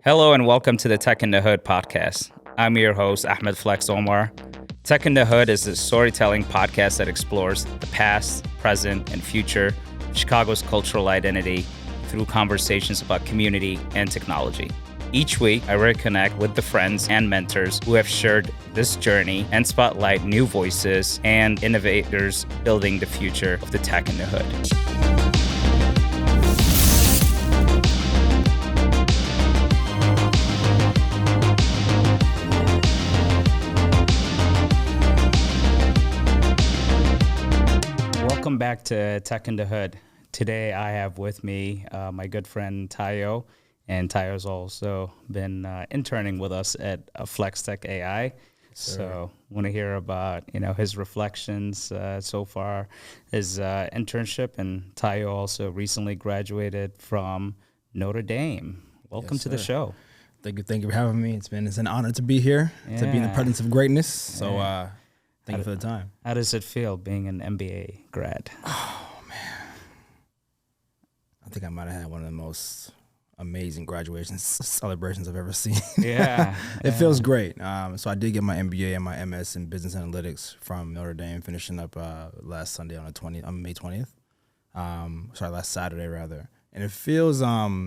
Hello and welcome to the Tech in the Hood podcast. I'm your host, Ahmed Flex Omar. Tech in the Hood is a storytelling podcast that explores the past, present, and future of Chicago's cultural identity through conversations about community and technology. Each week, I reconnect with the friends and mentors who have shared this journey and spotlight new voices and innovators building the future of the Tech in the Hood. Welcome back to Tech in the Hood. Today I have with me my good friend Tayo, and Tayo's also been interning with us at Flex Tech AI. So want to hear about his reflections so far, his internship, and Tayo also recently graduated from Notre Dame. Welcome to the show. Thank you for having me. It's an honor to be here, to be in the presence of greatness. So thank you for the time. How does it feel being an MBA grad? Oh, man. I think I might have had one of the most amazing graduation celebrations I've ever seen. Yeah. It feels great. So I did get my MBA and my MS in business analytics from Notre Dame, finishing up last Sunday on May 20th. Last Saturday rather. And it feels, if I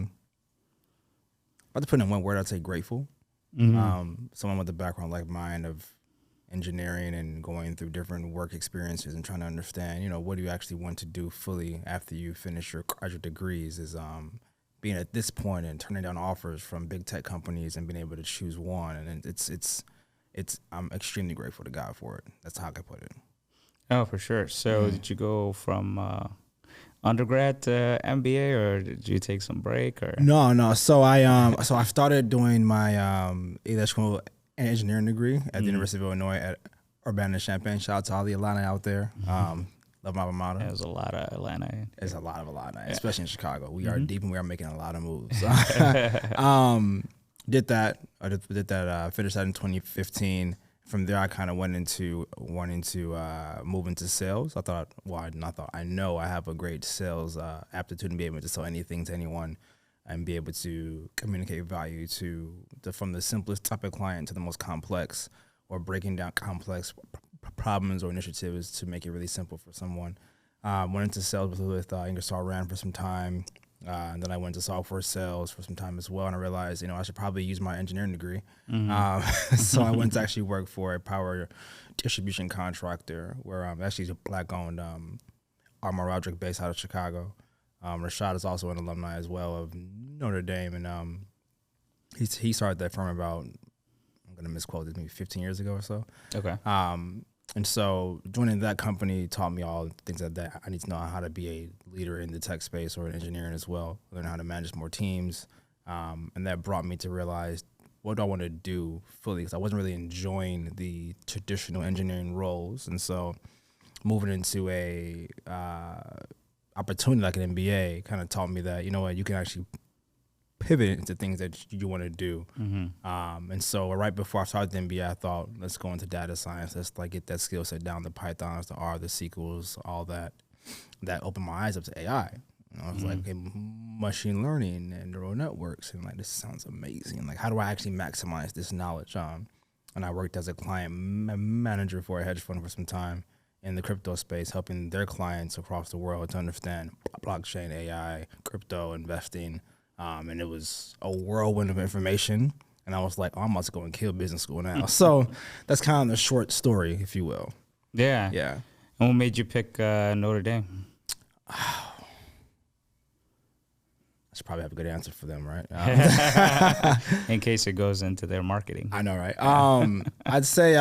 had to put in one word, I'd say grateful. Mm-hmm. Someone with a background like mine of engineering and going through different work experiences and trying to understand, what do you actually want to do fully after you finish your graduate degrees is being at this point and turning down offers from big tech companies and being able to choose one. And it's I'm extremely grateful to God for it. That's how I could put it. Oh, for sure. So did you go from undergrad to MBA, or did you take some break? Or No. So I started doing my electrical engineering degree at the University of Illinois at Urbana-Champaign. Shout out to all the Atlanta out there. Love my alma mater. There's a lot of Atlanta. There's a lot of Atlanta, especially in Chicago. We are deep and we are making a lot of moves. Did that. Finished that in 2015. From there, I kind of went into wanting to move into sales. I know I have a great sales aptitude and be able to sell anything to anyone and be able to communicate value from the simplest type of client to the most complex, or breaking down complex problems or initiatives to make it really simple for someone. Went into sales with Ingersoll Rand for some time. And then I went to software sales for some time as well. And I realized, I should probably use my engineering degree. So I went to actually work for a power distribution contractor where actually is a black-owned Armor Roderick based out of Chicago. Rashad is also an alumni as well of Notre Dame. And he started that firm about, I'm going to misquote this, maybe 15 years ago or so. Okay. And so joining that company taught me all things that I need to know how to be a leader in the tech space or in engineering as well, learn how to manage more teams. And that brought me to realize, what do I want to do fully? Because I wasn't really enjoying the traditional engineering roles. And so moving into a opportunity like an MBA kind of taught me that, you can actually pivot into things that you want to do. And so right before I started the MBA, I thought, let's go into data science. Let's get that skill set down, the Pythons, the R, the SQLs, all that. That opened my eyes up to AI. I was like, okay, machine learning and neural networks. And this sounds amazing. How do I actually maximize this knowledge? And I worked as a client manager for a hedge fund for some time in the crypto space, helping their clients across the world to understand blockchain, AI, crypto, investing. And it was a whirlwind of information. And I was like, I'm about to go and kill business school now. So that's kind of the short story, if you will. Yeah. Yeah. And what made you pick Notre Dame? I should probably have a good answer for them, right? In case it goes into their marketing. I know, right? I'd say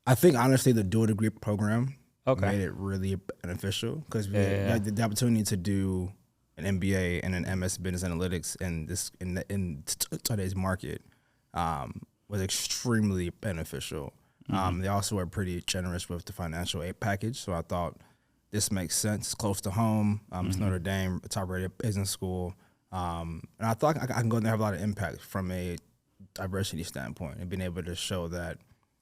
I think, honestly, the dual degree program made it really beneficial because the opportunity to do an MBA and an MS Business Analytics in today's market was extremely beneficial. They also were pretty generous with the financial aid package, so I thought this makes sense. It's close to home. It's Notre Dame, a top-rated business school, and I thought I can go there and have a lot of impact from a diversity standpoint and being able to show that,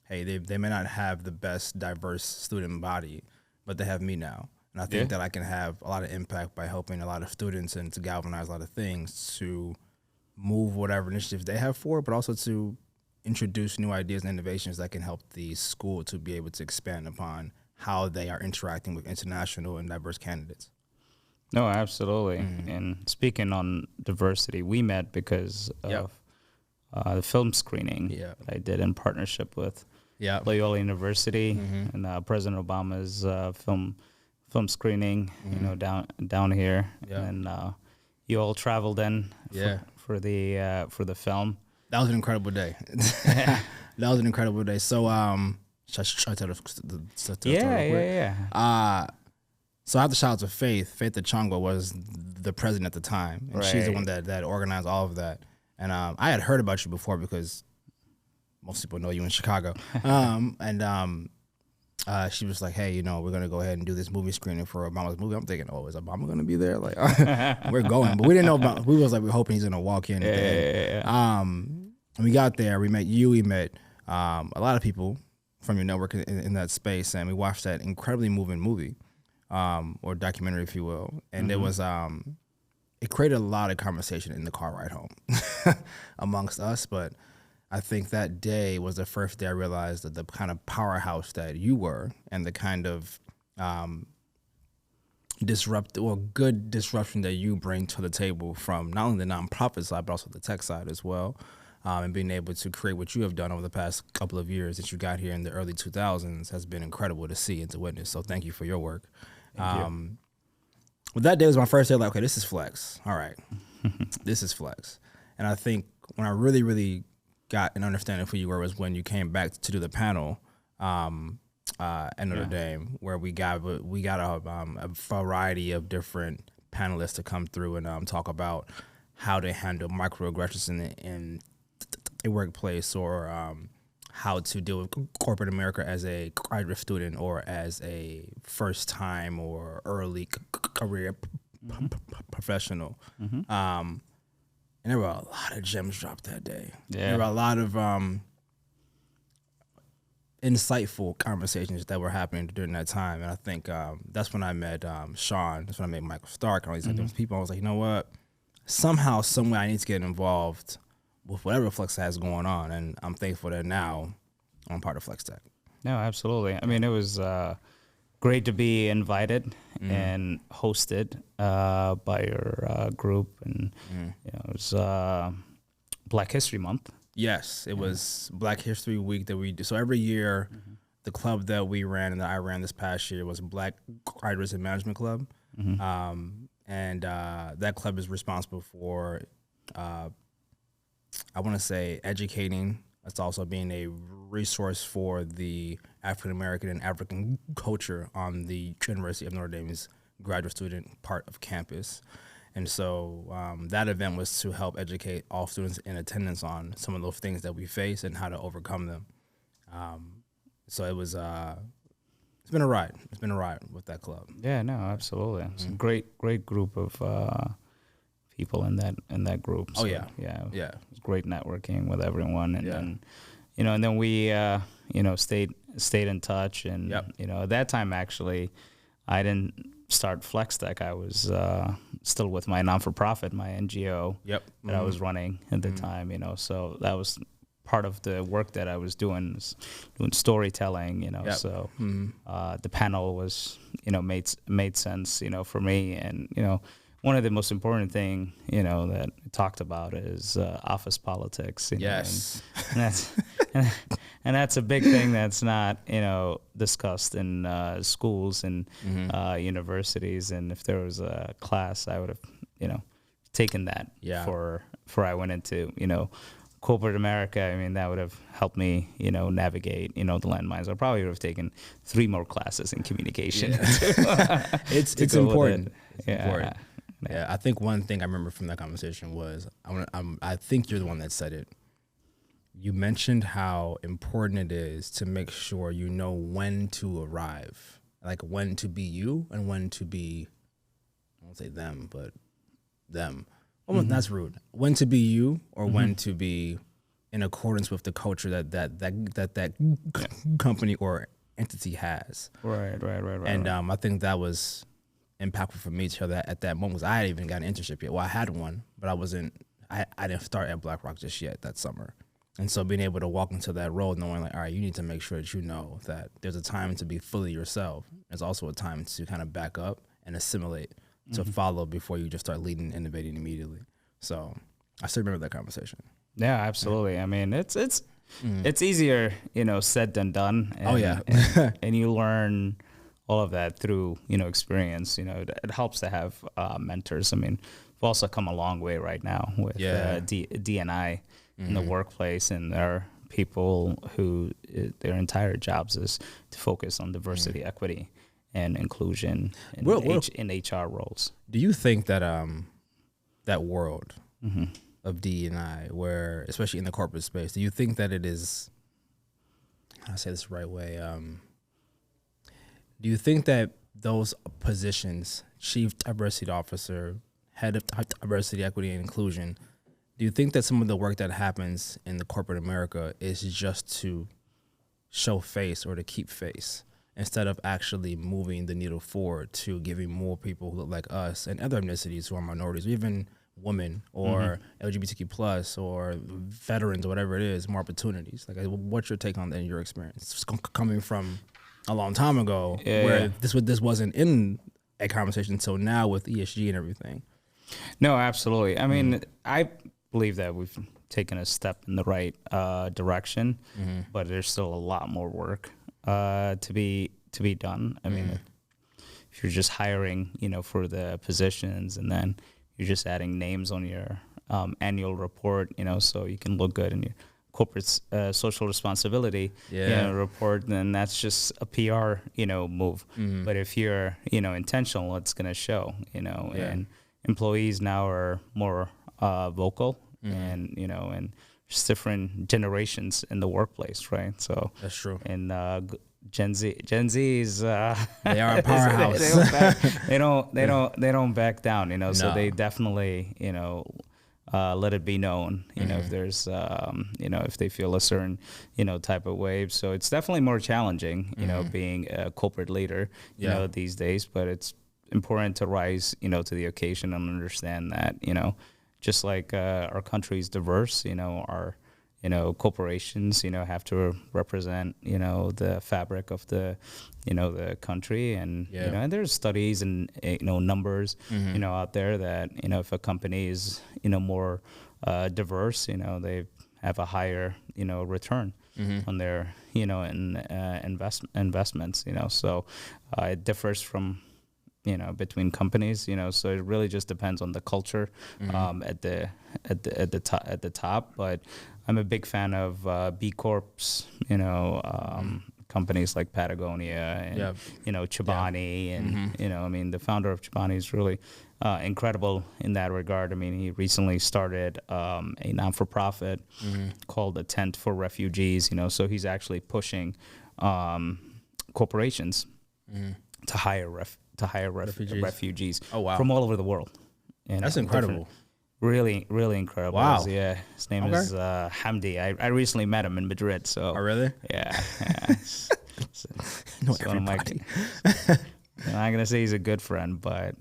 hey, they may not have the best diverse student body, but they have me now. And I think that I can have a lot of impact by helping a lot of students and to galvanize a lot of things to move whatever initiatives they have forward, but also to introduce new ideas and innovations that can help the school to be able to expand upon how they are interacting with international and diverse candidates. No, absolutely. And speaking on diversity, we met because of the film screening that I did in partnership with Loyola University and President Obama's film screening, down here, and you all traveled in for the film. That was an incredible day. That was an incredible day. So, should I tell the story real quick? So I have to shout out to Faith. Faith Achongwa was the president at the time, and she's the one that organized all of that. And I had heard about you before because most people know you in Chicago. She was like, hey, we're going to go ahead and do this movie screening for Obama's movie. I'm thinking, is Obama going to be there? Like, we're going. But we didn't know about, we're hoping he's going to walk in. And we got there. We met you. We met a lot of people from your network in that space. And we watched that incredibly moving movie, or documentary, if you will. And it was, it created a lot of conversation in the car ride home amongst us. But I think that day was the first day I realized that the kind of powerhouse that you were and the kind of good disruption that you bring to the table from not only the nonprofit side, but also the tech side as well. And being able to create what you have done over the past couple of years that you got here in the early 2000s has been incredible to see and to witness. So thank you for your work. Thank you. Well, that day was my first day, like, okay, this is flex. All right, this is flex. And I think when I really, really got an understanding of who you were was when you came back to do the panel at Notre Dame, where we got a variety of different panelists to come through and talk about how to handle microaggressions in a workplace, or how to deal with corporate America as a graduate student or as a first time or early career professional. And there were a lot of gems dropped that day. There were a lot of insightful conversations that were happening during that time. And I think that's when I met Sean. That's when I met Michael Stark and all these other people. I was like, you know what? Somehow, somewhere I need to get involved with whatever Flex has going on. And I'm thankful that now I'm part of Flex Tech. No, absolutely. I mean, it was great to be invited and hosted by your group. And it was Black History Month. Yes, it was Black History Week that we do. So every year, the club that we ran and that I ran this past year was Black Graduates and Management Club. And that club is responsible for, I want to say, educating. It's also being a resource for the African-American and African culture on the University of Notre Dame's graduate student part of campus. And so that event was to help educate all students in attendance on some of those things that we face and how to overcome them. So it was, it's been a ride. It's been a ride with that club. Yeah, no, absolutely. It's a great group of people in that group. So, yeah. It was great networking with everyone, and then we stayed in touch, and at that time actually, I didn't start Flex Tech. I was still with my non-for-profit, my NGO that I was running at the time. So that was part of the work that I was doing storytelling. So the panel was made sense for me, and one of the most important thing, that I talked about is office politics. Yes. And that's a big thing that's not, discussed in schools and universities. And if there was a class, I would have, taken that before I went into, corporate America. I mean, that would have helped me, navigate, the landmines. I probably would have taken 3 more classes in communication. Yeah. It's important. It's important. Yeah. Yeah, I think one thing I remember from that conversation was, I think you're the one that said it. You mentioned how important it is to make sure you know when to arrive, like when to be you and when to be, I won't say them, but them. Well, that's rude. When to be you or when to be in accordance with the culture that company or entity has. Right. And I think that was impactful for me to that at that moment, because I hadn't even got an internship yet. Well, I had one, but I didn't start at BlackRock just yet that summer. And so being able to walk into that role knowing like, all right, you need to make sure that you know that there's a time to be fully yourself. There's also a time to kind of back up and assimilate, to follow before you just start leading and innovating immediately. So I still remember that conversation. Yeah, absolutely. I mean, it's easier, said than done. And, and you learn all of that through, experience. It helps to have mentors. I mean, we've also come a long way right now with D&I in the workplace, and there are people who their entire jobs is to focus on diversity, equity, and inclusion in HR roles. Do you think that that world of D&I, where especially in the corporate space, do you think that it is, how do I say this the right way? Do you think that those positions, Chief Diversity Officer, Head of Diversity, Equity, and Inclusion, do you think that some of the work that happens in the corporate America is just to show face or to keep face, instead of actually moving the needle forward to giving more people who look like us and other ethnicities who are minorities, or even women or LGBTQ plus or veterans or whatever it is, more opportunities? Like, what's your take on that in your experience? It's coming from a long time ago where this wasn't in a conversation until now with ESG and everything. No, absolutely. I mean, I believe that we've taken a step in the right direction, but there's still a lot more work to be done. I mean, if you're just hiring, for the positions, and then you're just adding names on your annual report, so you can look good in your corporate social responsibility report, then that's just a PR, move. But if you're, intentional, it's going to show, and employees now are more vocal, and, and just different generations in the workplace, right? So that's true. And Gen Z is they are a powerhouse. they don't back down, so they definitely, let it be known, if there's, if they feel a certain, type of way. So it's definitely more challenging, being a corporate leader, these days, but it's important to rise, to the occasion and understand that, just like our country is diverse, our, corporations, have to represent, the fabric of the, the country. And, and there's studies and, numbers, out there that, if a company is, more diverse, they have a higher, return on their, investments, so it differs from, between companies, so it really just depends on the culture at the top. But I'm a big fan of B Corps, companies like Patagonia and Chobani, and I mean, the founder of Chobani is really incredible in that regard. I mean, he recently started a non-for-profit called the Tent for Refugees, so he's actually pushing corporations to hire refugees from all over the world. That's incredible. Really, really incredible. Wow. Yeah. His name is Hamdi. I recently met him in Madrid. So. Oh, really? Yeah. No, everybody. I'm not going to say he's a good friend, but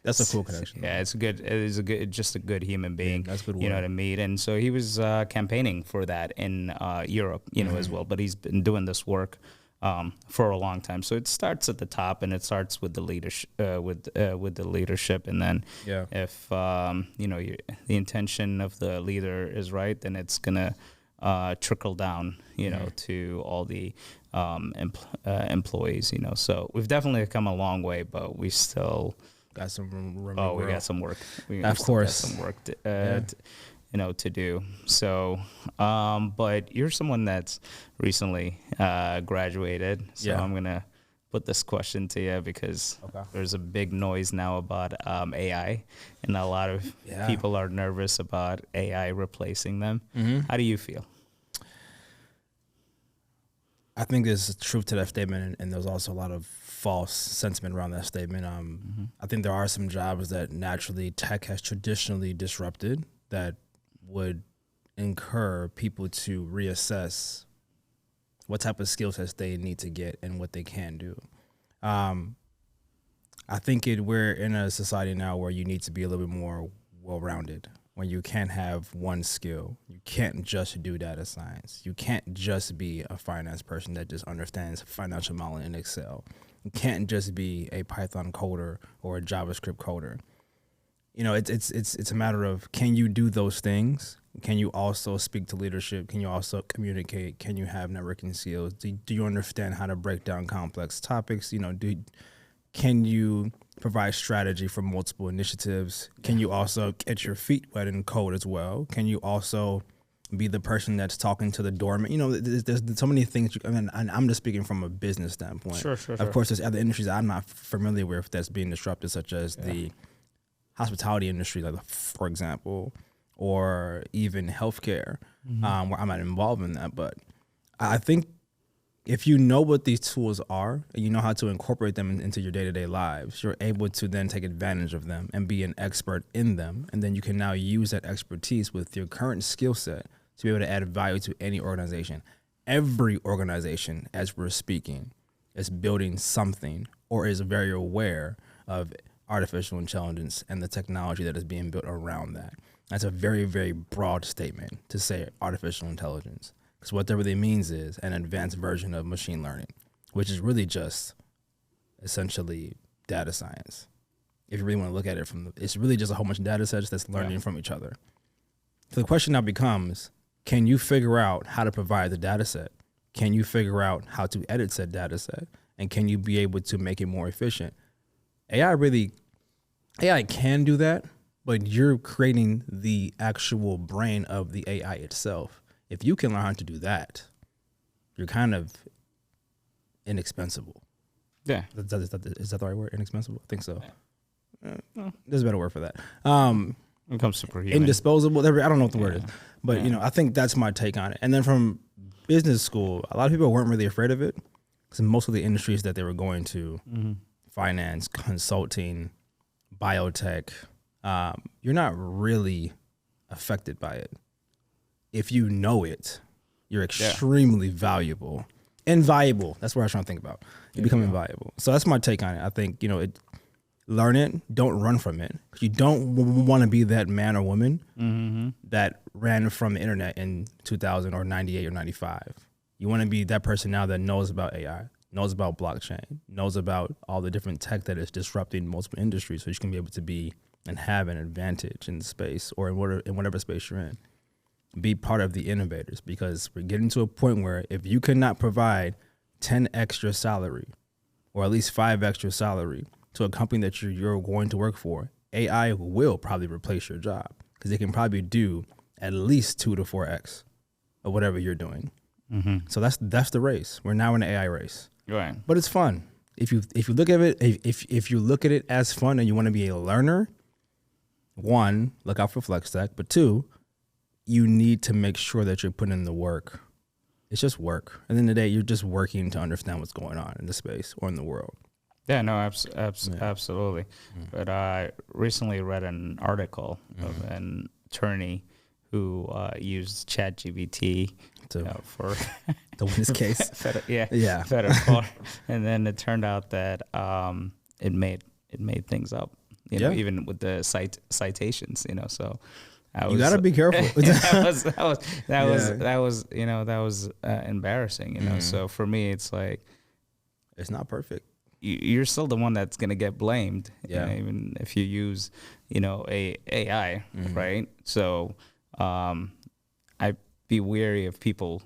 that's a cool connection. Yeah, it's good. It is just a good human being. Yeah, that's good work. To meet. And so he was campaigning for that in Europe, as well. But he's been doing this work for a long time. So it starts at the top, and it starts with the leadership, with the leadership, and then if the intention of the leader is right, then it's gonna trickle down, to all the employees. So we've definitely come a long way, but we still got some room. We got some work. Of course, got some work to do. So, but you're someone that's recently graduated. So I'm going to put this question to you because there's a big noise now about AI, and a lot of people are nervous about AI replacing them. How do you feel? I think there's truth to that statement, and there's also a lot of false sentiment around that statement. I think there are some jobs that naturally tech has traditionally disrupted that would incur people to reassess what type of skill sets they need to get and what they can do. I think we're in a society now where you need to be a little bit more well-rounded, when you can't have one skill. You can't just do data science. You can't just be a finance person that just understands financial modeling in Excel. You can't just be a Python coder or a JavaScript coder. You know, it's a matter of, can you do those things? Can you also speak to leadership? Can you also communicate? Can you have networking skills? Do you understand how to break down complex topics? You know, can you provide strategy for multiple initiatives? Can you also get your feet wet in code as well? Can you also be the person that's talking to the doorman? You know, there's so many things. I'm just speaking from a business standpoint. Sure. Of course, there's other industries I'm not familiar with that's being disrupted, such as the hospitality industry, like for example, or even healthcare, where I'm not involved in that. But I think if you know what these tools are and you know how to incorporate them into your day-to-day lives, you're able to then take advantage of them and be an expert in them. And then you can now use that expertise with your current skill set to be able to add value to any organization. Every organization, as we're speaking, is building something or is very aware of artificial intelligence and the technology that is being built around that. That's a very, very broad statement to say artificial intelligence. Because what that really means is an advanced version of machine learning, which is really just essentially data science. If you really want to look at it it's really just a whole bunch of data sets that's learning from each other. So the question now becomes, can you figure out how to provide the data set? Can you figure out how to edit said data set? And can you be able to make it more efficient? AI can do that, but you're creating the actual brain of the AI itself. If you can learn how to do that, you're kind of indispensable. Yeah. Is that the right word? Indispensable? I think so. Yeah. There's a better word for that. Becomes superhuman. Indisposable. I don't know what the word is. But, you know, I think that's my take on it. And then from business school, a lot of people weren't really afraid of it because most of the industries that they were going to, finance, consulting, biotech, you're not really affected by it. If you know it, you're extremely valuable. Invaluable. That's what I was trying to think about. You become invaluable. So that's my take on it. I think, you know, learn it. Don't run from it. You don't want to be that man or woman that ran from the internet in 2000 or 98 or 95. You want to be that person now that knows about AI, knows about blockchain, knows about all the different tech that is disrupting multiple industries, so you can be able to be and have an advantage in the space or in whatever space you're in. Be part of the innovators, because we're getting to a point where if you cannot provide 10 extra salary or at least 5 extra salary to a company that you're going to work for, AI will probably replace your job because it can probably do at least 2 to 4x of whatever you're doing. So that's the race. We're now in an AI race. Right. But it's fun. If you look at it, if you look at it as fun and you want to be a learner, 1, look out for flex stack, but 2, you need to make sure that you're putting in the work. It's just work. At the end of the day, you're just working to understand what's going on in the space or in the world. Yeah, no, absolutely. But I recently read an article of an attorney who used ChatGPT for to win his case. Federal court. And then it turned out that it made things up. You know, even with the citations. You know, so. You gotta be careful. that was embarrassing. You know, so for me, it's like it's not perfect. You're still the one that's gonna get blamed. You know, even if you use, AI, right? So, I'd be wary of people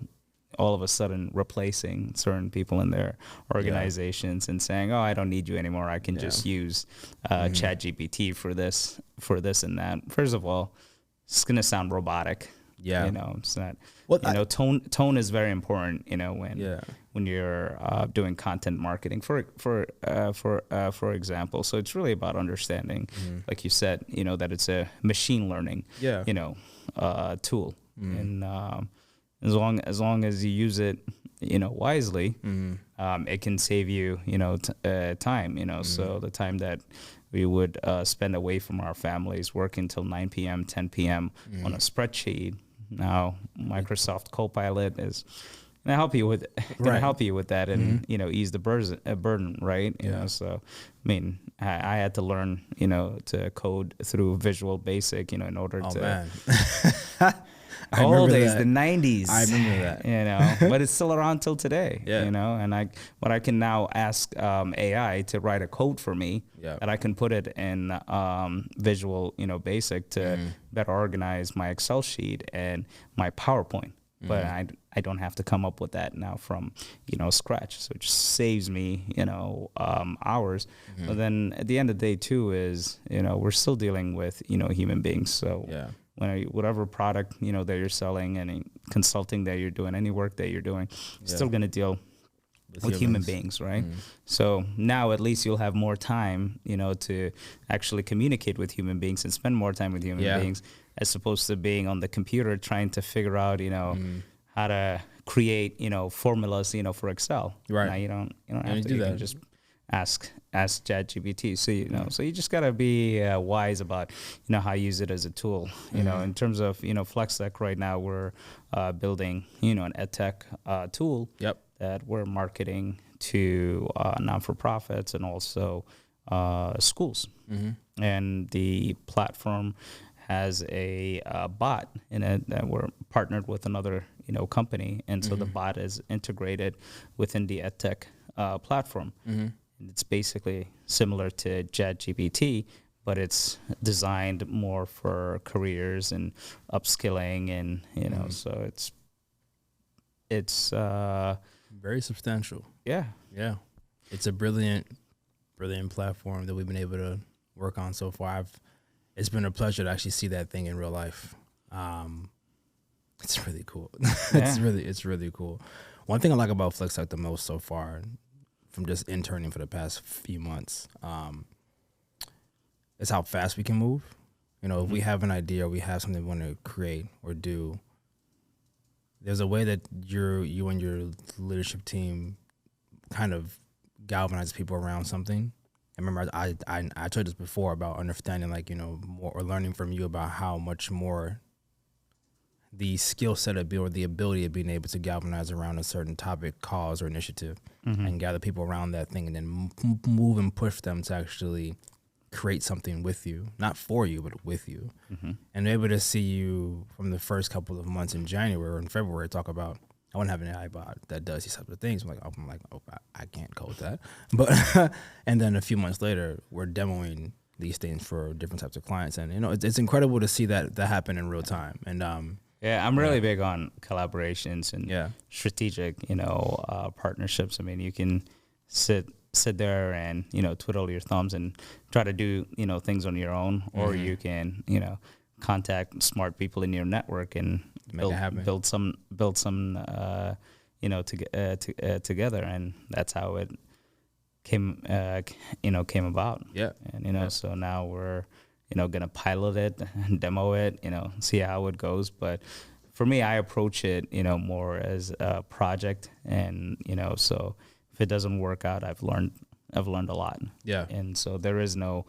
all of a sudden replacing certain people in their organizations and saying, "Oh, I don't need you anymore. I can just use ChatGPT for this, and that." First of all, it's gonna sound robotic. Yeah, it's not. Tone is very important. When you're doing content marketing, for example. So it's really about understanding, like you said, that it's a machine learning, tool, and as long as you use it, wisely, it can save you, time. So the time that we would spend away from our families working till 9 p.m., 10 p.m. on a spreadsheet. Now, Microsoft Copilot is, gonna help you with that, and Mm-hmm. ease the burden, right? You know, so I mean, I had to learn, to code through Visual Basic, in order Oh to. man. Old days, that. the 90s. I remember that. But it's still around till today. Yeah. And I can now ask AI to write a code for me, that I can put it in Visual, Basic to better organize my Excel sheet and my PowerPoint. But I don't have to come up with that now from, scratch. So it just saves me, hours. But then at the end of the day too is, we're still dealing with, human beings. So whatever product, that you're selling, any consulting that you're doing, any work that you're doing, still going to deal with human beings, right? So now at least you'll have more time, to actually communicate with human beings and spend more time with human beings, as opposed to being on the computer trying to figure out, how to create, formulas, for Excel. Right. Now you don't have to do you that. can just ask ChatGPT. So so you just gotta be wise about how you use it as a tool. In terms of FlexTech right now, we're building an EdTech tool that we're marketing to non-for-profits and also schools. And the platform has a bot in it that we're partnered with another company, and so the bot is integrated within the EdTech platform. It's basically similar to ChatGPT, but it's designed more for careers and upskilling, and so it's very substantial. Yeah. It's a brilliant platform that we've been able to work on so far. It's been a pleasure to actually see that thing in real life. It's really cool. It's really cool. One thing I like about FlexTech the most so far, from just interning for the past few months, is how fast we can move. If we have an idea, or we have something we want to create or do, there's a way that you and your leadership team kind of galvanize people around something. I remember I told you this before about understanding, more, or learning from you about how much more the skill set or the ability of being able to galvanize around a certain topic, cause, or initiative, and gather people around that thing, and then move and push them to actually create something with you, not for you, but with you. And able to see you from the first couple of months in January or in February talk about, I want to have an AI bot that does these types of things. I'm like, I can't code that. But and then a few months later, we're demoing these things for different types of clients, and it's incredible to see that happen in real time. And I'm really big on collaborations and strategic, partnerships. I mean, you can sit there and, twiddle your thumbs and try to do, things on your own, or you can, contact smart people in your network and build some together. And that's how it came about. Yeah. And, so now we're, going to pilot it, demo it, see how it goes. But for me, I approach it, more as a project. And, so if it doesn't work out, I've learned a lot. Yeah. And so there is no,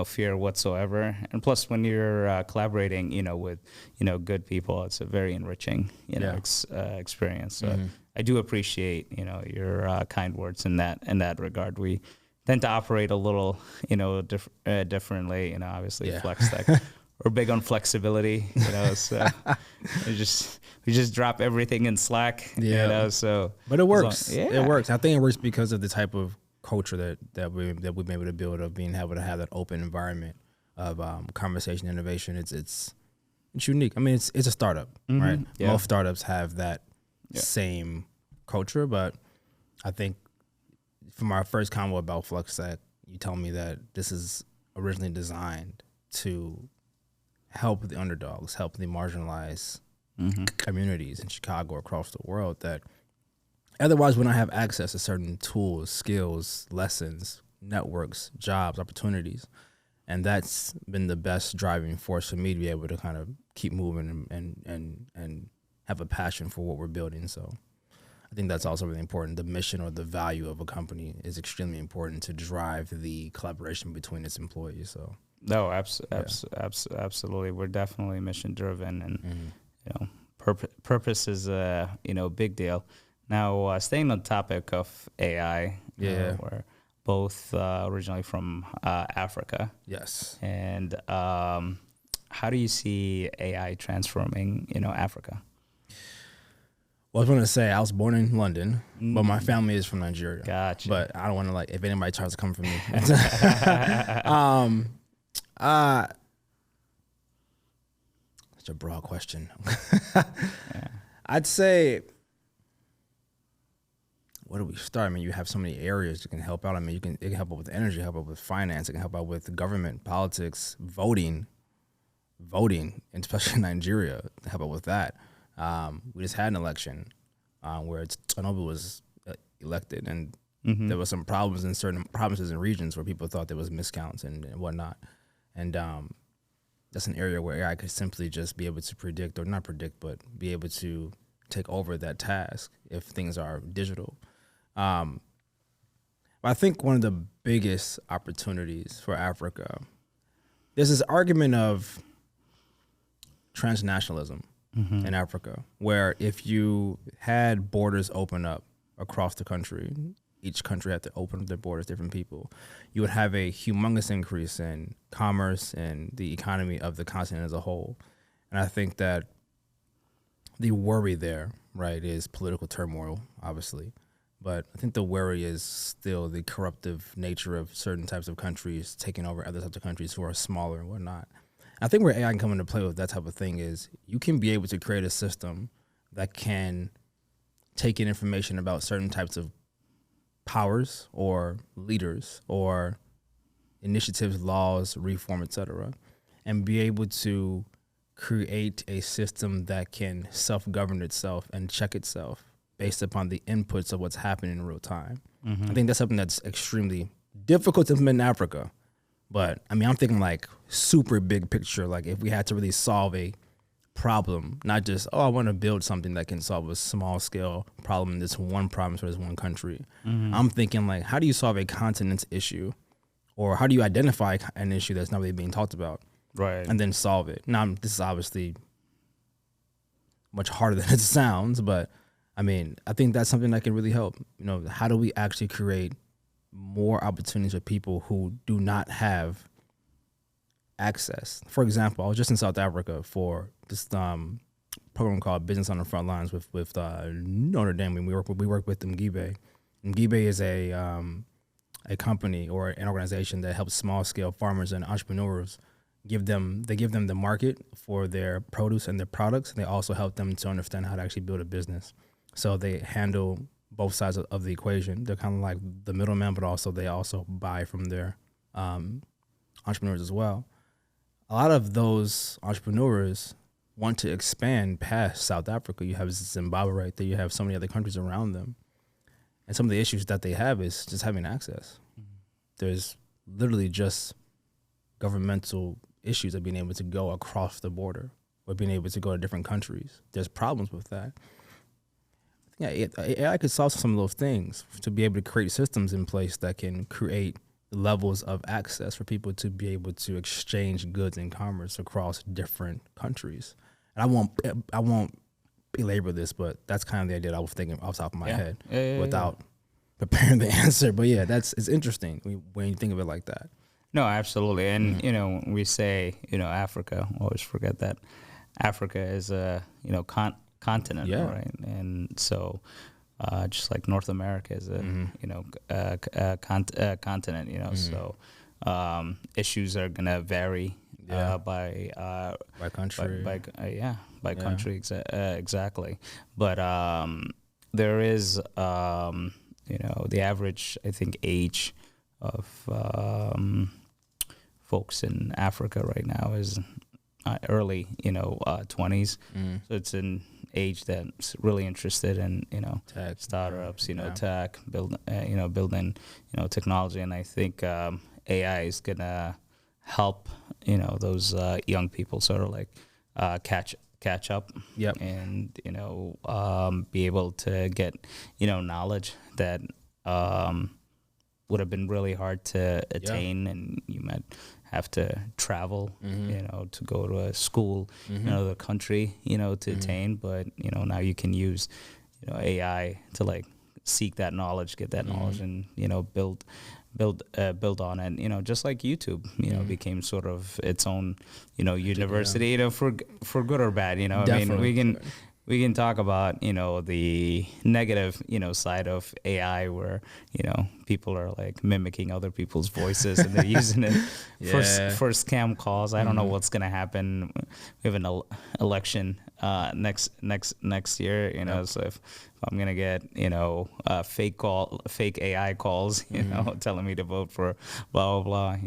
fear whatsoever. And plus, when you're collaborating, with, good people, it's a very enriching, experience. So I do appreciate, your kind words in that regard. We tend to operate a little, differently. Obviously, FlexTech. We're big on flexibility. So we just drop everything in Slack. So but it works. It works. I think it works because of the type of culture that we've been able to build, of being able to have that open environment of conversation, innovation. It's unique. I mean, it's a startup, right? Yeah. Most startups have that same culture, but I think from our first convo about FlexTech, you told me that this is originally designed to help the underdogs, help the marginalized communities in Chicago, across the world, that otherwise would not have access to certain tools, skills, lessons, networks, jobs, opportunities. And that's been the best driving force for me to be able to kind of keep moving and have a passion for what we're building. So I think that's also really important. The mission or the value of a company is extremely important to drive the collaboration between its employees. So no, absolutely. We're definitely mission driven, and purpose is a big deal. Now, staying on the topic of AI, Yeah. we're both originally from Africa. Yes. And how do you see AI transforming, Africa? Well, I was going to say I was born in London, but my family is from Nigeria. Gotcha. But I don't want to if anybody tries to come for me. Such a broad question. I'd say, where do we start? I mean, you have so many areas that can help out. I mean, it can help out with energy, help out with finance, it can help out with government, politics, voting, and especially in Nigeria, help out with that. We just had an election where Tinubu was elected, and there was some problems in certain provinces and regions where people thought there was miscounts and whatnot. And that's an area where AI could simply just be able to predict, or not predict, but be able to take over that task if things are digital. But I think one of the biggest opportunities for Africa, there's this argument of transnationalism in Africa, where if you had borders open up across the country, each country had to open up their borders, different people, you would have a humongous increase in commerce and the economy of the continent as a whole. And I think that the worry there, right, is political turmoil, obviously. But I think the worry is still the corruptive nature of certain types of countries taking over other types of countries who are smaller and whatnot. I think where AI can come into play with that type of thing is you can be able to create a system that can take in information about certain types of powers or leaders or initiatives, laws, reform, etc., and be able to create a system that can self-govern itself and check itself based upon the inputs of what's happening in real time. I think that's something that's extremely difficult to implement in Africa. But I mean, I'm thinking like super big picture, like if we had to really solve a problem, not just, I want to build something that can solve a small scale problem in this one province or this one country. I'm thinking like, how do you solve a continent's issue? Or how do you identify an issue that's not really being talked about? Right. And then solve it. Now, this is obviously much harder than it sounds, but I mean, I think that's something that can really help. How do we actually create more opportunities for people who do not have access? For example, I was just in South Africa for this program called Business on the Front Lines with Notre Dame, and we work with Mgibe. Mgibe is a company or an organization that helps small scale farmers and entrepreneurs. They give them the market for their produce and their products, and they also help them to understand how to actually build a business. So they handle both sides of the equation. They're kind of like the middleman, but also they also buy from their entrepreneurs as well. A lot of those entrepreneurs want to expand past South Africa. You have Zimbabwe right there. You have so many other countries around them. And some of the issues that they have is just having access. There's literally just governmental issues of being able to go across the border or being able to go to different countries. There's problems with that. Yeah, AI could solve some of those things to be able to create systems in place that can create levels of access for people to be able to exchange goods and commerce across different countries. And I won't belabor this, but that's kind of the idea that I was thinking off the top of my head without preparing the answer. But yeah, it's interesting when you think of it like that. No, absolutely. And, when we say, Africa, always forget that Africa is a, continent, right? And so just like North America is a continent, so issues are going to vary by country. By country, exactly. But there is, the average, I think, age of folks in Africa right now is early, 20s. So it's an age that's really interested in, tech, startups, tech, building, technology. And I think AI is going to help, those young people sort of like catch up and, be able to get, knowledge that would have been really hard to attain, and you might have to travel, to go to a school in another country, to attain. But, now you can use, AI to like seek that knowledge, get that knowledge, and build on it. Just like YouTube, became sort of its own, university. For good or bad. I mean, we can talk about the negative side of AI where people are like mimicking other people's voices and they're using it for scam calls. I don't know what's gonna happen. We have an election next year. So if I'm gonna get fake AI calls telling me to vote for blah blah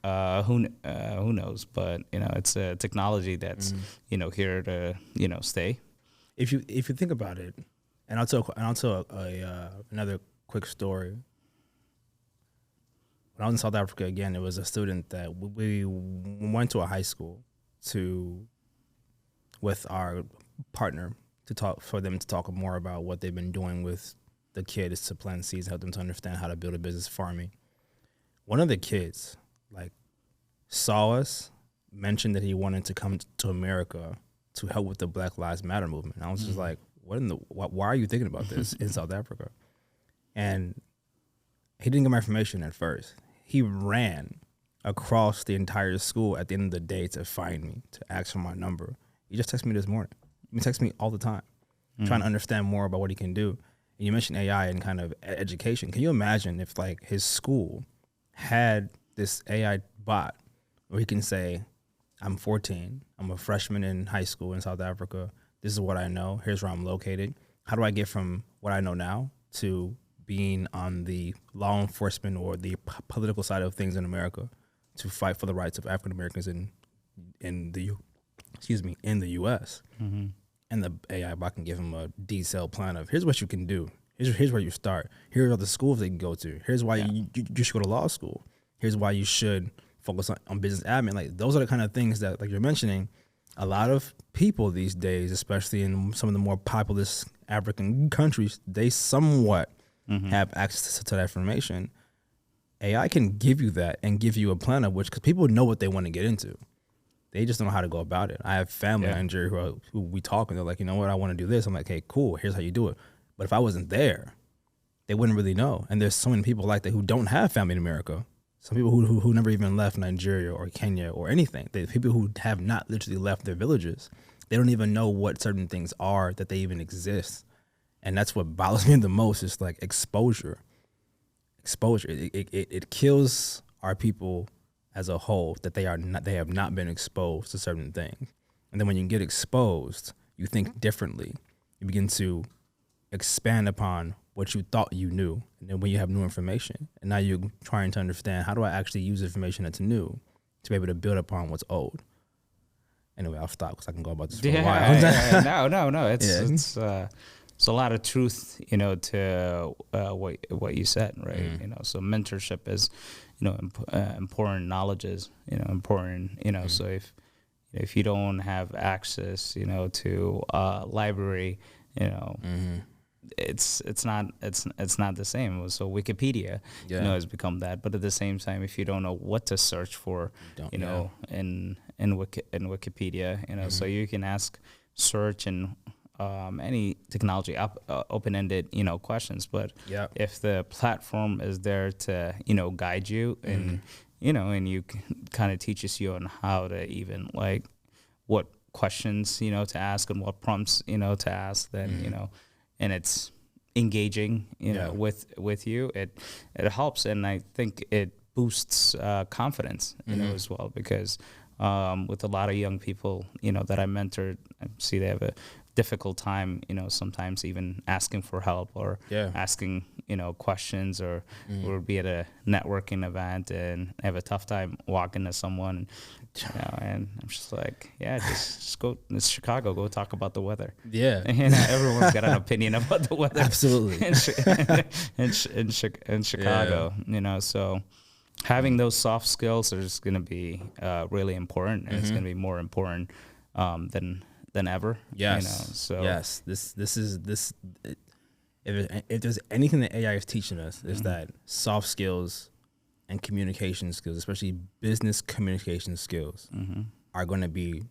blah, who knows? But it's a technology that's here to stay. If you think about it, and I'll tell another quick story. When I was in South Africa again, it was a student that we went to a high school with our partner to talk more about what they've been doing with the kids to plant seeds, help them to understand how to build a business farming. One of the kids saw us, mentioned that he wanted to come to America to help with the Black Lives Matter movement. And I was just like, why are you thinking about this in South Africa? And he didn't get my information at first. He ran across the entire school at the end of the day to find me, to ask for my number. He just texted me this morning. He texts me all the time, trying to understand more about what he can do. And you mentioned AI and kind of education. Can you imagine if like his school had this AI bot where he can say, I'm 14. I'm a freshman in high school in South Africa. This is what I know. Here's where I'm located. How do I get from what I know now to being on the law enforcement or the political side of things in America to fight for the rights of African Americans in the U.S. And the AI bot can give him a detailed plan of here's what you can do. Here's where you start. Here are the schools they can go to. Here's why you should go to law school. Here's why you should focus on business admin. Like those are the kind of things that, like you're mentioning, a lot of people these days, especially in some of the more populous African countries, they somewhat have access to that information. AI can give you that and give you a plan of which, because people know what they want to get into. They just don't know how to go about it. I have family in Nigeria who we talk and they're like, you know what, I want to do this. I'm like, hey, cool, here's how you do it. But if I wasn't there, they wouldn't really know. And there's so many people like that who don't have family in America. Some people who never even left Nigeria or Kenya or anything. People who have not literally left their villages. They don't even know what certain things are, that they even exist. And that's what bothers me the most is like exposure. It kills our people as a whole that they have not been exposed to certain things. And then when you get exposed, you think differently. You begin to expand upon what you thought you knew. And then when you have new information, and now you're trying to understand, how do I actually use information that's new to be able to build upon what's old? Anyway, I'll stop because I can go about this for a while. No. It's a lot of truth, to what you said, right? So mentorship is, important. Knowledge is, important. So if you don't have access, to library, it's not the same. So Wikipedia, has become that. But at the same time, if you don't know what to search for, in Wikipedia, so you can search and any technology open-ended questions. But if the platform is there to guide you and and you kind of teaches you on how to even like what questions to ask and what prompts to ask, then and it's engaging with you, it helps. And I think it boosts confidence as well, because with a lot of young people that I mentored, I see they have a difficult time sometimes even asking for help or asking questions, or be at a networking event and have a tough time walking to someone, and I'm just like, just go. It's Chicago. Go talk about the weather. And everyone's got an opinion about the weather. Absolutely. in Chicago, so having those soft skills is going to be really important, and it's going to be more important than ever. This is if there's anything that AI is teaching us, is that soft skills and communication skills, especially business communication skills, are going to be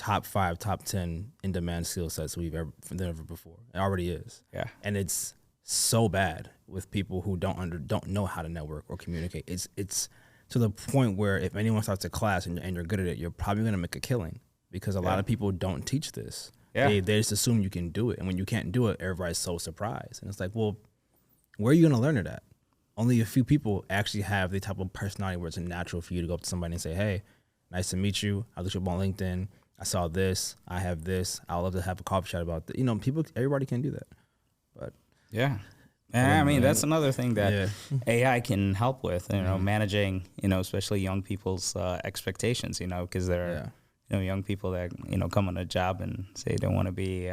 top 5, top 10 in demand skill sets we've ever before. It already is. Yeah. And it's so bad with people who don't know how to network or communicate. It's to the point where if anyone starts a class and you're good at it, you're probably going to make a killing, because a lot of people don't teach this. Yeah. They just assume you can do it. And when you can't do it, everybody's so surprised. And it's like, well, where are you going to learn it at? Only a few people actually have the type of personality where it's natural for you to go up to somebody and say, hey, nice to meet you. I looked you up on LinkedIn. I saw this. I have this. I'd love to have a coffee chat about this. You know, everybody can do that. But yeah. And I mean, that's another thing that AI can help with, you know, managing, you know, especially young people's expectations, you know, because there are, you know, young people that, you know, come on a job and say they want to be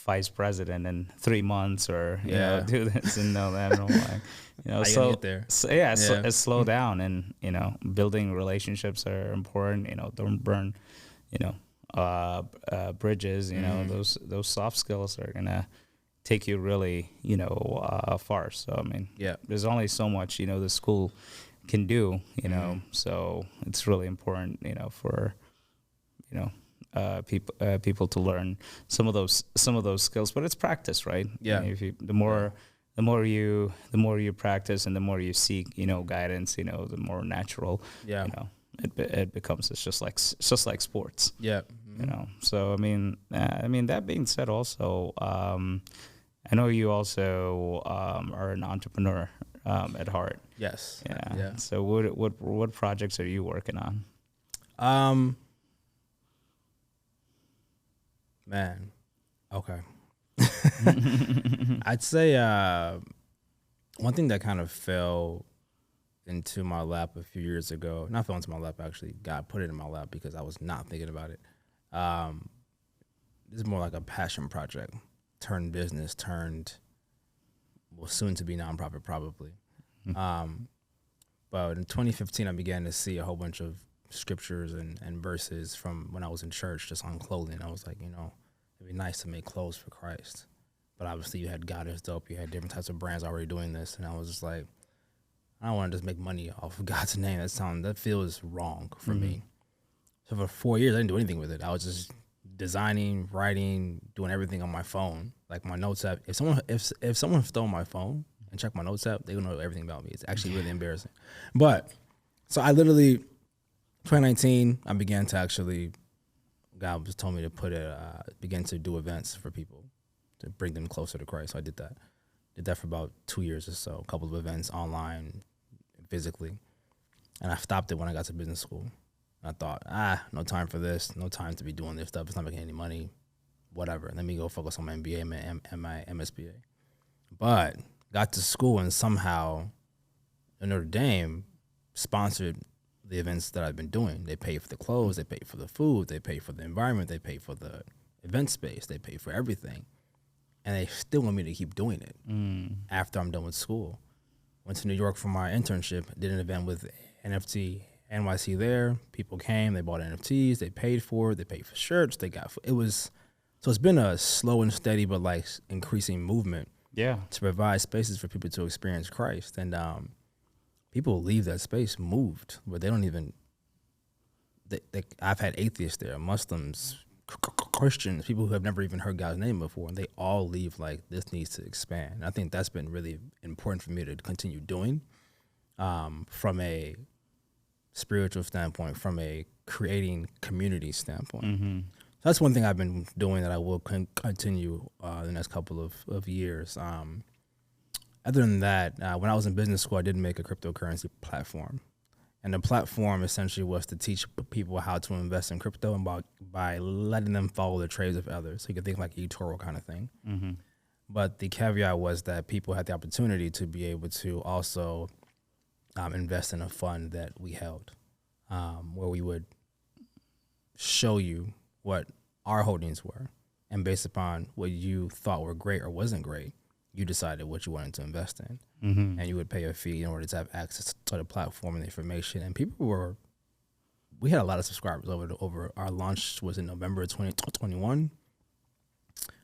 vice president in 3 months, or, you know, do this and know that. And I'm like, you know, slow down, and, you know, building relationships are important. You know, don't burn, you know, bridges. You know, those soft skills are gonna take you really, you know, far. So I mean, there's only so much, you know, the school can do, you know. So it's really important, you know, for, you know, people to learn some of those skills. But it's practice, right? Yeah. I mean, the more you practice and the more you seek, you know, guidance, you know, the more natural, you know, it becomes. It's just like sports. Yeah. You know. So I mean, that being said, also, I know you also are an entrepreneur at heart. Yes. Yeah. So what projects are you working on? Man. Okay. I'd say one thing that kind of fell into my lap a few years ago, not fell into my lap, actually, God put it in my lap because I was not thinking about it. This is more like a passion project, turned business, soon to be nonprofit probably. But in 2015, I began to see a whole bunch of scriptures and verses from when I was in church just on clothing. I was like, you know, it'd be nice to make clothes for Christ. But obviously you had God is Dope. You had different types of brands already doing this. And I was just like, I don't want to just make money off of God's name. That feels wrong for me. So for 4 years, I didn't do anything with it. I was just designing, writing, doing everything on my phone. Like my notes app. If someone stole my phone and checked my notes app, they would know everything about me. It's actually really embarrassing. But so I literally, 2019, I began to actually, God was told me to begin to do events for people to bring them closer to Christ. So I did that. Did that for about 2 years or so, a couple of events online, physically. And I stopped it when I got to business school. I thought, no time for this, no time to be doing this stuff. It's not making any money, whatever. Let me go focus on my MBA and my MSBA. But got to school and somehow Notre Dame sponsored the events that I've been doing. They pay for the clothes, they pay for the food, they pay for the environment, they pay for the event space, they pay for everything. And they still want me to keep doing it after I'm done with school. Went to New York for my internship, did an event with NFT NYC there. People came, they bought NFTs, they paid for it, they paid for shirts, so it's been a slow and steady but like increasing movement to provide spaces for people to experience Christ. And people leave that space moved, but they don't even, I've had atheists there, Muslims, Christians, people who have never even heard God's name before, and they all leave like, this needs to expand. And I think that's been really important for me to continue doing from a spiritual standpoint, from a creating community standpoint. So that's one thing I've been doing that I will continue the next couple of years. Other than that, when I was in business school, I did make a cryptocurrency platform. And the platform essentially was to teach people how to invest in crypto and by letting them follow the trades of others. So you could think like eToro kind of thing. But the caveat was that people had the opportunity to be able to also invest in a fund that we held, where we would show you what our holdings were. And based upon what you thought were great or wasn't great, you decided what you wanted to invest in. And you would pay a fee in order to have access to the platform and the information. And we had a lot of subscribers over our launch was in November of 2021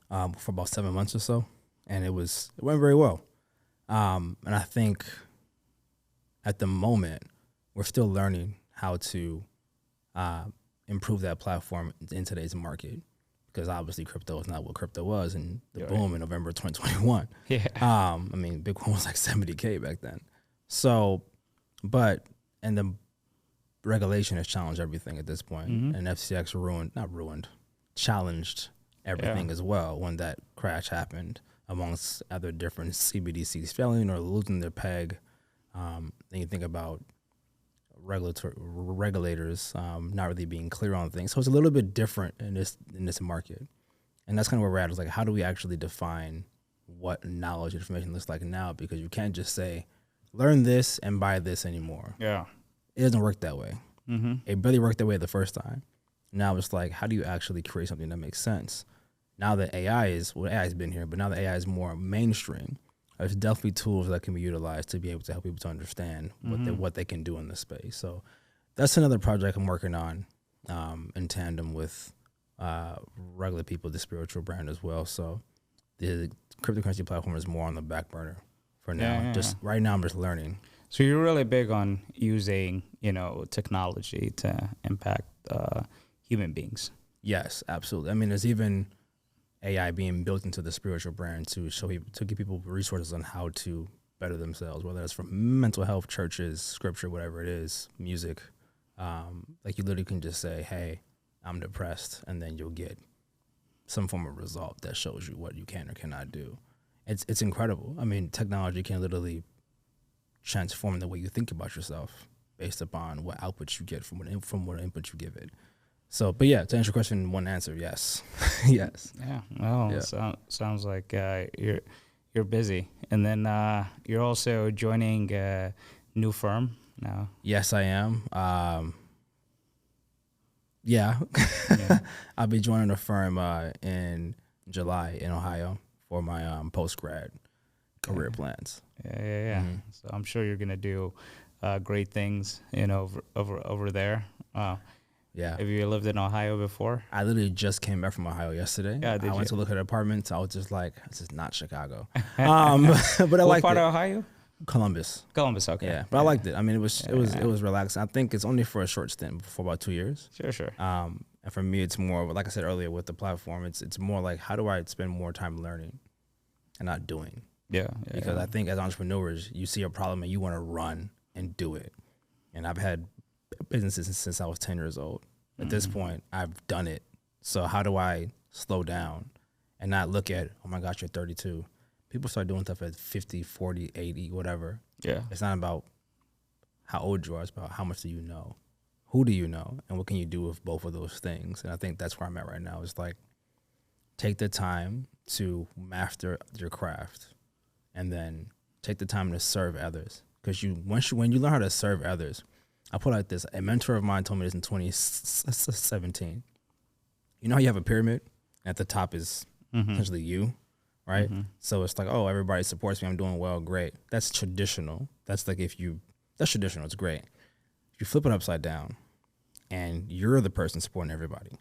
for about 7 months or so. And it went very well. And I think at the moment, we're still learning how to improve that platform in today's market, because obviously crypto is not what crypto was in the boom in November 2021. Yeah. I mean, Bitcoin was like 70K back then. So, and the regulation has challenged everything at this point. And FCX challenged everything as well when that crash happened, amongst other different CBDCs failing or losing their peg. Then you think about regulators not really being clear on things. So it's a little bit different in this market. And that's kind of where we're at. Is like, how do we actually define what knowledge information looks like now? Because you can't just say, learn this and buy this anymore. Yeah. It doesn't work that way. It barely worked that way the first time. Now it's like, how do you actually create something that makes sense? Now that AI's been here, but now that AI is more mainstream, there's definitely tools that can be utilized to be able to help people to understand what they can do in this space. So that's another project I'm working on in tandem with Regular Ppl, the spiritual brand as well. So the cryptocurrency platform is more on the back burner for now. Right now I'm just learning. So you're really big on using, technology to impact human beings. Yes, absolutely. I mean, there's even AI being built into the spiritual brand to show people, to give people resources on how to better themselves, whether it's from mental health, churches, scripture, whatever it is, music. Like you literally can just say, hey, I'm depressed, and then you'll get some form of result that shows you what you can or cannot do. It's incredible. I mean, technology can literally transform the way you think about yourself based upon what outputs you get from what input you give it. So, but yeah, to answer your question, one answer, yes. Yes. Yeah. Well, sounds like you're busy. And then you're also joining a new firm now. Yes, I am. I'll be joining a firm in July in Ohio for my post-grad career plans. Yeah. So I'm sure you're going to do great things, over there. Yeah. Have you lived in Ohio before? I literally just came back from Ohio yesterday. Yeah, I went to look at apartments. I was just like, this is not Chicago. But I liked it. What part of Ohio? Columbus. Okay. Yeah, but I liked it. I mean, it was relaxing. I think it's only for a short stint, for about 2 years. Sure. And for me, it's more, like I said earlier with the platform, it's more like, how do I spend more time learning and not doing? Because I think as entrepreneurs, you see a problem and you want to run and do it. And I've had businesses since I was 10 years old. At this point, I've done it. So how do I slow down and not look at, oh my gosh, you're 32. People start doing stuff at 50, 40, 80, whatever. Yeah. It's not about how old you are. It's about how much do you know? Who do you know? And what can you do with both of those things? And I think that's where I'm at right now. It's like, take the time to master your craft and then take the time to serve others. Because when you learn how to serve others, I put it like this. A mentor of mine told me this in 2017. You know how you have a pyramid? At the top is essentially you, right? So it's like, oh, everybody supports me. I'm doing well. Great. That's traditional. That's like that's traditional. It's great. If you flip it upside down and you're the person supporting everybody,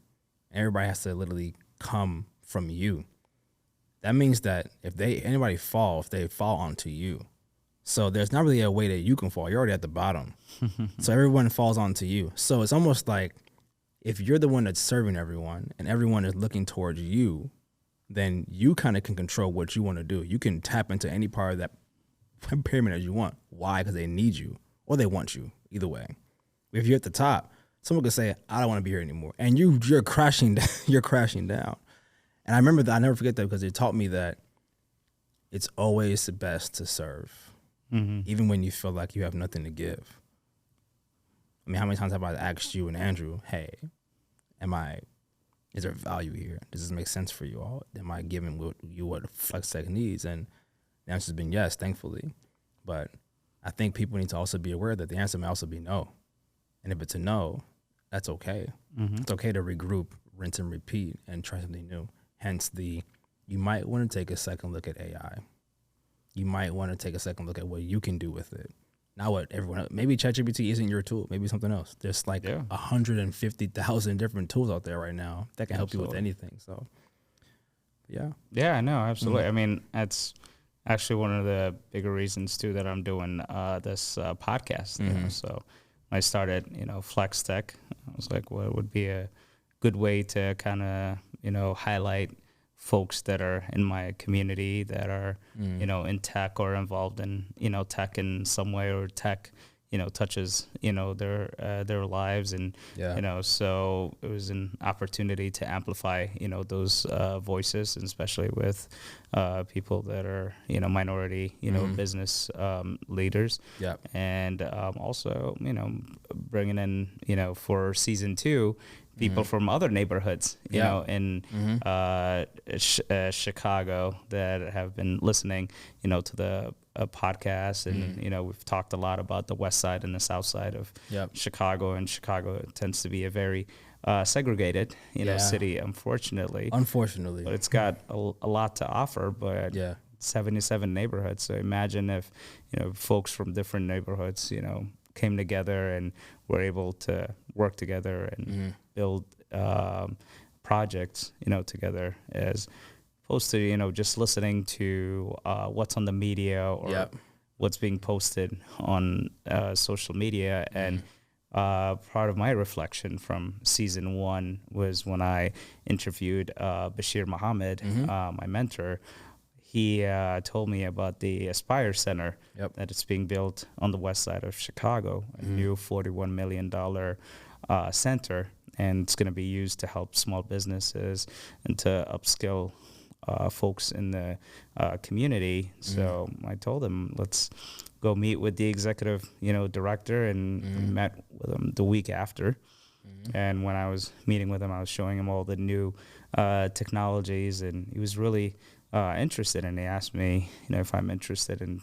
everybody has to literally come from you. That means that if they fall onto you. So there's not really a way that you can fall. You're already at the bottom. So everyone falls onto you. So it's almost like if you're the one that's serving everyone and everyone is looking towards you, then you kind of can control what you want to do. You can tap into any part of that pyramid as you want. Why? Because they need you or they want you. Either way. If you're at the top, someone could say, I don't want to be here anymore. And you're crashing down. You're crashing down. And I remember that. I never forget that because it taught me that it's always the best to serve. Even when you feel like you have nothing to give. I mean, how many times have I asked you and Andrew, hey, is there value here? Does this make sense for you all? Am I giving you what FlexTech needs? And the answer's been yes, thankfully. But I think people need to also be aware that the answer may also be no. And if it's a no, that's okay. It's okay to regroup, rinse and repeat, and try something new. Hence you might want to take a second look at AI. You might want to take a second look at what you can do with it. Not what everyone else. Maybe ChatGPT isn't your tool. Maybe something else. There's like 150,000 different tools out there right now that can help you with anything. So, yeah. Yeah, no, absolutely. I mean, that's actually one of the bigger reasons too that I'm doing this podcast. So I started, Flex Tech, I was like, what would be a good way to kind of, highlight folks that are in my community that are, in tech or involved in, tech in some way, or tech, touches, their lives. And, so it was an opportunity to amplify, those voices, and especially with people that are, minority, business leaders. And also, bringing in, for season 2, people from other neighborhoods, in Chicago that have been listening, to the podcast. And, we've talked a lot about the west side and the south side of Chicago. And Chicago tends to be a very segregated, city, unfortunately. But it's got a lot to offer, but 77 neighborhoods. So imagine if, folks from different neighborhoods, came together and were able to work together and build projects, together, as opposed to, just listening to what's on the media or what's being posted on social media. And part of my reflection from season 1 was when I interviewed Bashir Muhammad, my mentor. He told me about the Aspire Center that is being built on the west side of Chicago, a new $41 million center, and it's going to be used to help small businesses and to upskill folks in the community. So I told him, let's go meet with the executive, director, and we met with him the week after. And when I was meeting with him, I was showing him all the new technologies, and he was really interested, and he asked me, if I'm interested in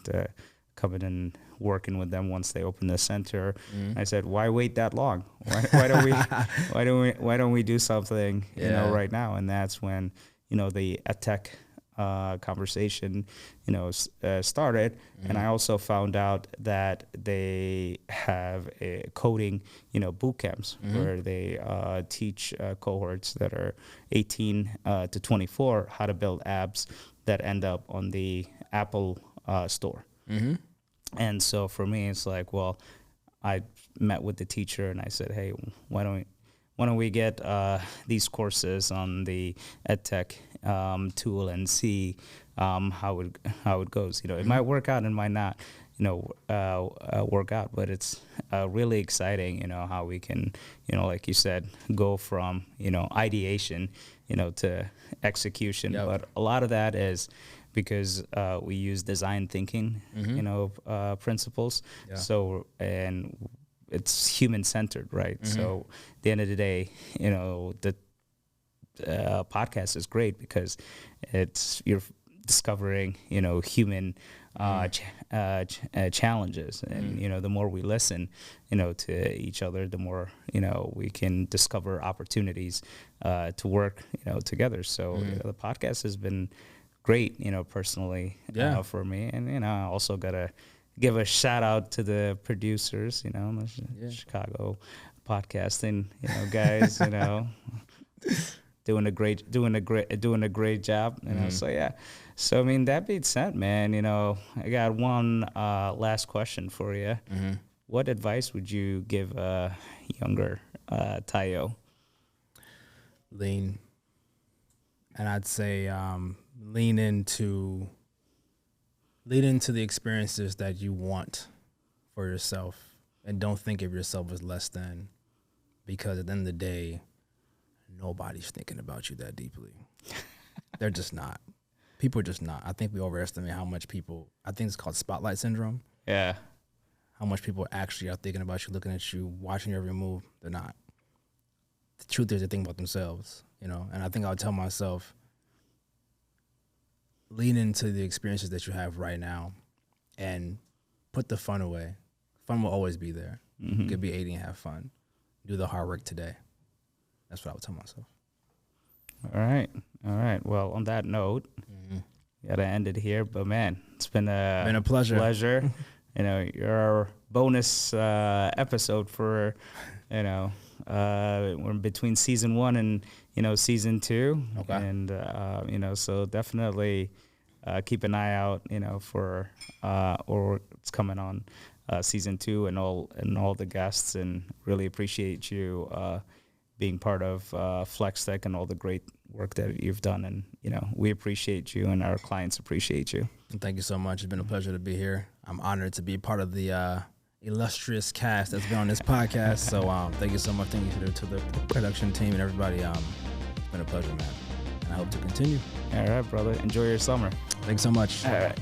coming and working with them once they open the center. I said, why wait that long? Why don't we do something, right now? And that's when, the tech conversation, started. And I also found out that they have a coding, boot camps where they teach cohorts that are 18 to 24 how to build apps that end up on the Apple store. And so for me, it's like, well, I met with the teacher and I said, hey, why don't we get these courses on the EdTech tool and see how it goes. It might work out and might not, work out, but it's really exciting, how we can, like you said, go from, ideation, to execution. But a lot of that is because we use design thinking, principles. So, and it's human-centered, right? So at the end of the day, the podcast is great because you're discovering, human challenges. And, the more we listen, to each other, the more, we can discover opportunities to work, together. So the podcast has been great, personally, for me. And, I also got to give a shout out to the producers, the Chicago podcasting, guys, doing a great job. So so I mean, that being said, man, I got one last question for you. What advice would you give younger Tayo? Lean, and I'd say lean into the experiences that you want for yourself, and don't think of yourself as less than, because at the end of the day, nobody's thinking about you that deeply. They're just not. People are just not. I think we overestimate how much people, I think it's called spotlight syndrome. Yeah. How much people actually are thinking about you, looking at you, watching your every move. They're not. The truth is, they think about themselves, and I think I would tell myself, lean into the experiences that you have right now and put the fun away. Fun will always be there. You could be 80 and have fun. Do the hard work today. That's what I would tell myself. All right. Well, on that note, got to end it here. But, man, it's been a pleasure. You're our bonus episode for, we're between season 1 and, season 2. Okay. And, so definitely keep an eye out, for or what's coming on season 2 and all the guests, and really appreciate you being part of FlexTech and all the great work that you've done. And we appreciate you, and our clients appreciate you. Thank you so much. It's been a pleasure to be here. I'm honored to be part of the illustrious cast that's been on this podcast. So thank you so much. Thank you to the production team and everybody. It's been a pleasure, man. And I hope to continue. All right, brother. Enjoy your summer. Thanks so much. All right.